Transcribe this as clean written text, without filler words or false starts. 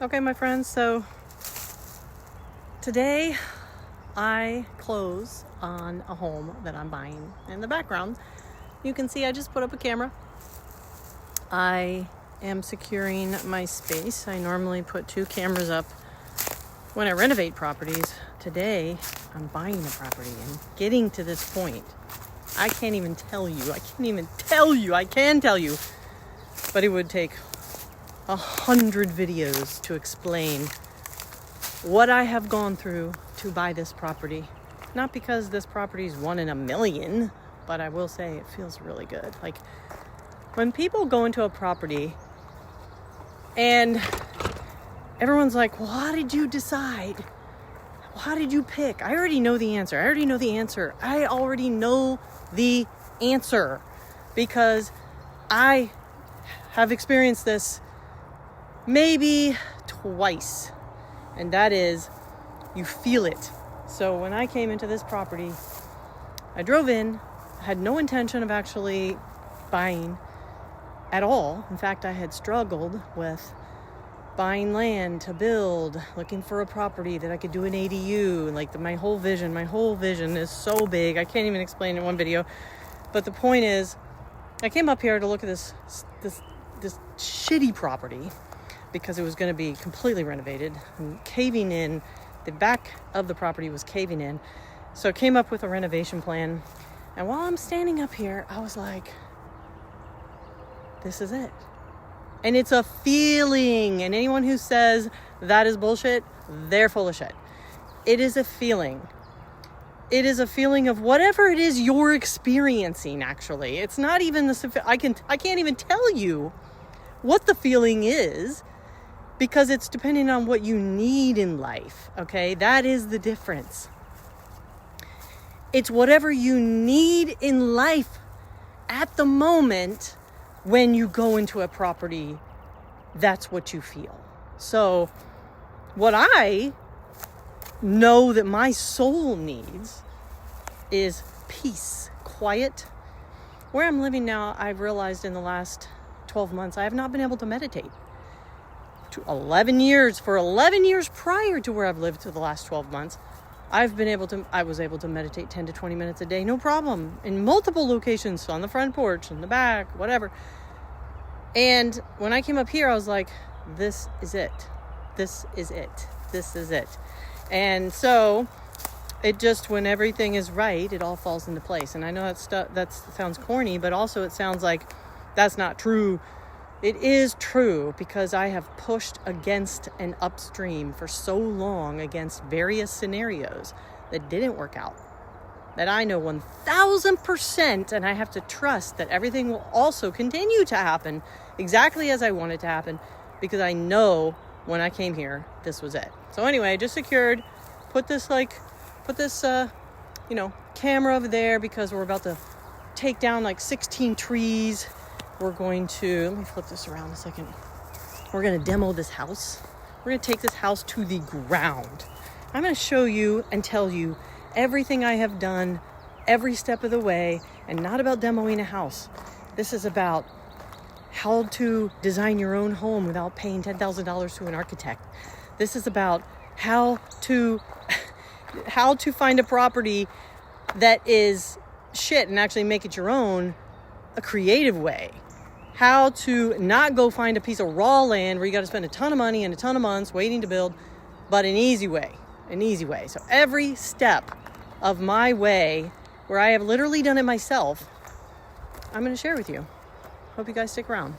Okay, my friends, so today I close on a home that I'm buying. In the background, you can see I just put up a camera. I am securing my space. I normally put 2 cameras up when I renovate properties. Today, I'm buying a property and getting to this point. I can't even tell you. I can tell you. But it would take 100 videos to explain what I have gone through to buy this property. Not because this property is 1 in a million, but I will say it feels really good. Like when people go into a property and everyone's like, well, how did you decide? How did you pick? I already know the answer. Because I have experienced this maybe twice, and that is you feel it. So when I came into this property, I drove in, had no intention of actually buying at all. In fact, I had struggled with buying land to build, looking for a property that I could do an ADU. Like my whole vision is so big. I can't even explain it in one video. But the point is, I came up here to look at this shitty property because it was going to be completely renovated and caving in. The back of the property was caving in. So I came up with a renovation plan. And while I'm standing up here, I was like, this is it. And it's a feeling. And anyone who says that is bullshit, they're full of shit. It is a feeling. It is a feeling of whatever it is you're experiencing, actually. It's not even I can't even tell you what the feeling is because it's depending on what you need in life, okay? That is the difference. It's whatever you need in life at the moment when you go into a property, that's what you feel. So what I know that my soul needs is peace, quiet. Where I'm living now, I've realized in the last 12 months, I have not been able to meditate. For 11 years prior to where I've lived for the last 12 months, I was able to meditate 10 to 20 minutes a day, no problem, in multiple locations, on the front porch, in the back, whatever. And when I came up here, I was like, this is it. And so it just, when everything is right, it all falls into place. And I know that sounds corny, but also it sounds like that's not true. It is true because I have pushed against an upstream for so long against various scenarios that didn't work out. That I know 1000%, and I have to trust that everything will also continue to happen exactly as I want it to happen because I know when I came here, this was it. So anyway, I just secured, put this camera over there because we're about to take down like 16 trees. We're going to, let me flip this around a second. We're going to demo this house. We're going to take this house to the ground. I'm going to show you and tell you everything I have done every step of the way, and not about demoing a house. This is about how to design your own home without paying $10,000 to an architect. This is about how to find a property that is shit and actually make it your own, a creative way. How to not go find a piece of raw land where you got to spend a ton of money and a ton of months waiting to build, but an easy way. So every step of my way, where I have literally done it myself, I'm going to share with you. Hope you guys stick around.